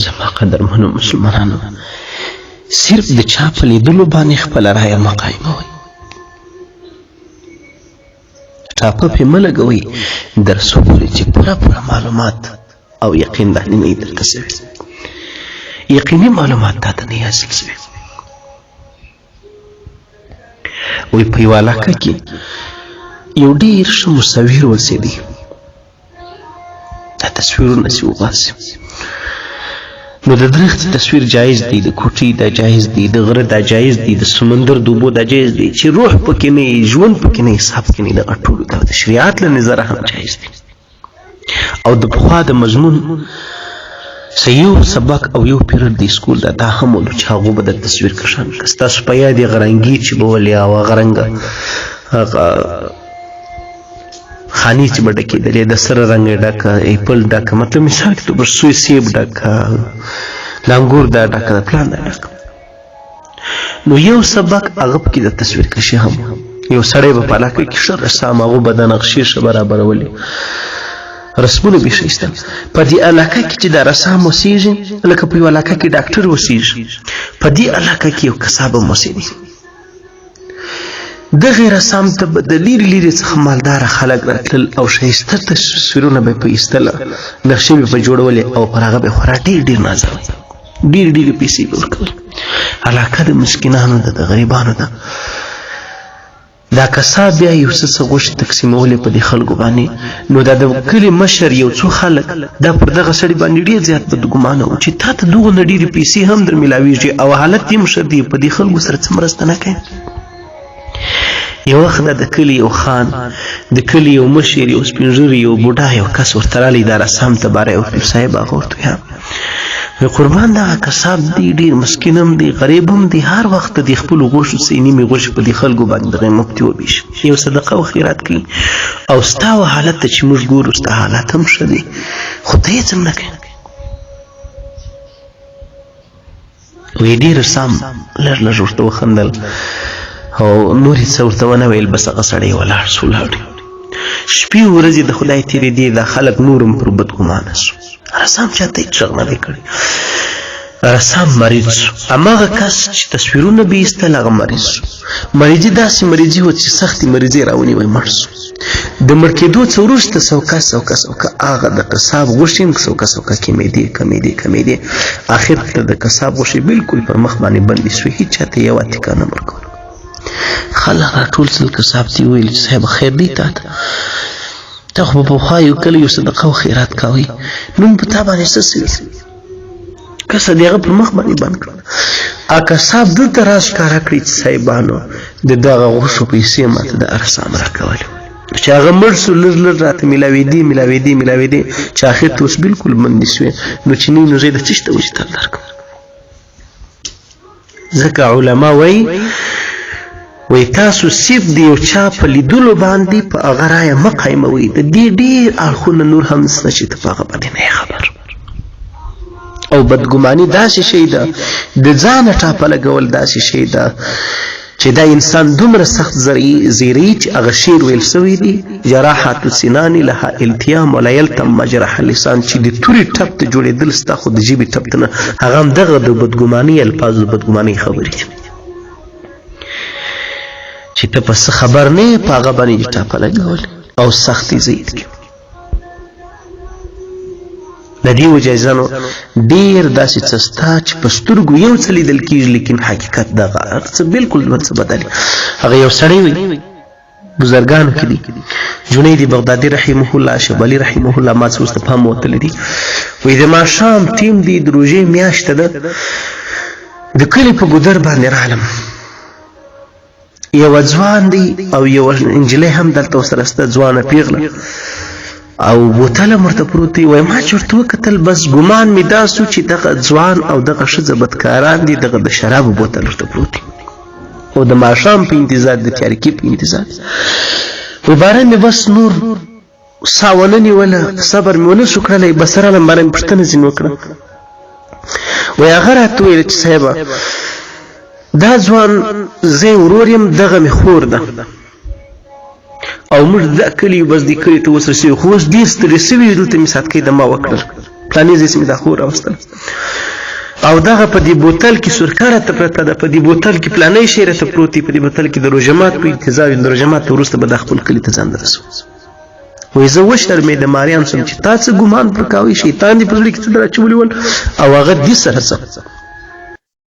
زما قدرمنو مسلمانانو صرف د چا په لیدلو باندې خپله رایه مه قایموئ، ټاپه پې مه لګوئ در څو پورې چې پوره معلومات او یقین باندې نه وي درته شوي، یقیني معلومات تا ته نه وي حاصل شوي. وایي په یوه علاقه کې یو ډېر ښه مصور اوسېدی. دا تصویرونه چې وباسي نو د درخت تصویر جایز دی، د کوټې دا جایز دی، د غره دا جایز دی، د سمندر د اوبو دا جایز دی، چې روح پکې نه وي، ژوند پکې نه، حساب پکې نه، دغه ټولو دا د شریعت له نظره هم جایز دی. او د پخوا د مضمون یو سبق او یو پیریډ د سکول دا هم ولو چې هغو به د تصویر کشان که ستاسو په یاد یې غرنګي چې به ولې او هغه رنګه خاني چې به ډکېدلې د سره رنګ ډکه، ایپل ډکه، مطلب مثال کې توبه سوی سیب ډکه، لانګور دا ډکه، د پلان دا ډکه. نو یو سبق هغه پکې د تصویر کشي هم یو سړی به په علاقه کې ښه رسام هغو به د نقشې ښه برابرولې، رسمونه به ښایسته. په دې علاقه کې چې دا رسام اوسېږي لکه په یو علاقه کې ډاکټر اوسېږي، په دې علاقه کې یو کساب هم اوسېږي. دغه رسام ته به د لرې لرې څخه مالداره خلک راتلل او ښایسته تصویرونه به یې په ایستله، نقشې به یې په جوړولې او پر هغه به یې خورا ډېر نازوي، ډېرې پیسې به ورکول. علاقه د مسکینانو ده، د غریبانو ده. دا کساب بیا یو څه غوښې تقسیمولې په دې خلکو باندې. نو دا د کلي مشر یو څو خلک دا پر دغه سړي باندې ډېر زیات بدګمانه وو چې تا ته دغونه ډېرې پیسې هم در میلاویږي او حالت یې مشر دی، په دې خلکو سره څه مرسته نه کوي. یو وخت د کلي یو خان، د کلي یو مشر، یو سپین ږیری، یو بوډا یو کس ورته رالی دا رسام ته باره یو پیر صاحب هغه ورته وایي قربان دغه کساب دی ډېر مسکین هم دی، غریب هم دی، هر وخت د خپلو غوښو څه نیمې غوښې په دې خلکو باندې دغه مفتي وبېشي، یو صدقه او خیرات کوي او ستا حالت ته چې موږ ګورو ستا حالت هم ښه دی خو ته هېڅ هم نه کوې. وایي ډېر رسام لږ ورته وخندل او نور یې څه ورته ونه ویل، بس هغه سړی ولاړ شو. شپې ورځې د خدای تېرېدې، دا خلک نور هم پر بدګمانه شو. رسام چاته هېڅ غږ نه دی کړی، رسام مریض شو. هماغه کس چې تصویرونه به یې ایستل هغه مریض شو. مریضي داسې مریضي وه چې سختې مریضۍ راونیوی، مړ شو. د مړ کېدو څه وروسته سوکه هغه د قصاب غوښې هم سوکه کمېدې. آخر ته د قصاب غوښې بلکل پر مخ باندې بندې شوې، هېڅ چاته یوه تکه نه ورکول. خلک راټول سل، قصاب ته یې وویل چې صاحب خیر دی تا ته خو په پخوا یو کله یو صدقه او خیرات کوئ، نن په تا باندې څه سوي؟ کسه د هغه پر مخ باندې بند کړل. قصاب دلته راښکاره کړي چې صاحبانو د دغه غوښو پیسې ماته د رسام راکولې، چې هغه مړ شو لږ راته میلاوېدې چې آخر ته اوس بلکل بندې شوې. نو چې نه وي نو زه یې د څه شته وجې تر درکړم. ځکه علما وایي تاسو صرف د یو چا په لیدلو باندې په هغه رایه مه قایموئ، د دې ډېر اړخونه نور هم شته چې ته په هغه باندې نه یې خبر. او بدګماني داسې شی ده، د ځانه ټاپه لګول داسې شی ده چې دا انسان دومره سخت زیری چې هغه شعر ویل سوی دی جراحات السنان لها التیام ولا یلتم مجرح اللسان، چې د تورې ټپ ته جوړېدل ستا خو د ژبې ټپ ته نه، هغه هم دغه د بدګماني الفاظو د بدګمانۍ خبرې دي چې ته په څه خبر نه یې په هغه باندې ټاپه لګول او سختې زیات کړي. د دې وجه ځانو ډېر داسې څه سته چې په سترګو یو څه لیدل کېږي لیکن حقیقت دغه هر څه بلکل بل څه بدل. هغه یو سړی وي بزرګانو کې دي، جنید بغدادي رحمه الله، شبالي رحمه الله، ما څه اوس ته پام وتلی دي. وایي د ماښام ټیم دی، د روژې میاشته ده، د کلي په ګودر باندې راغلم، یو ځوان دی او یو نجلۍ هم دلته ورسره شته، ځوانه پیغله او بوتل هم ورته پروت دی. وایي ما چې ورته وکتل بس ګمان مې دا سو چې دغه ځوان او دغه ښځه بدکاران دي، دغه د شرابو بوتل ورته پروت دی او د ماښام په انتظار، د تیارکي په انتظار. وایي باره مې بس نور ساه ونه نیوله، صبر مې ونه شو کړلی، بس راغلم باره مې پوښتنه ځینې وکړه. وایي هغه راته وویل چې صاحبه دا ځوان زه ورور یم، دغه مې خور ده او موږ د کلي بس دې کلي ته اوس رسېږو، خو اوس ډېر ستړي سوي یو، دلته مې ساتکۍ د ما وکړل. پلانې ځای سمې دا خور راوستل او دغه په دې بوتل کې سرکه راته پرته ده، په دې بوتل کې پلانې شی راته پروت دی، په دې بوتل کې د روژه په انتظار د روژه وروسته به د خپل کلي ته ځان رسوم. وایي زه وشرمېدم ماریان شوم چې تا څه ګمان پر کوئ، شیطان دې په زړه کې څه در اچولي ول او هغه دې سره څه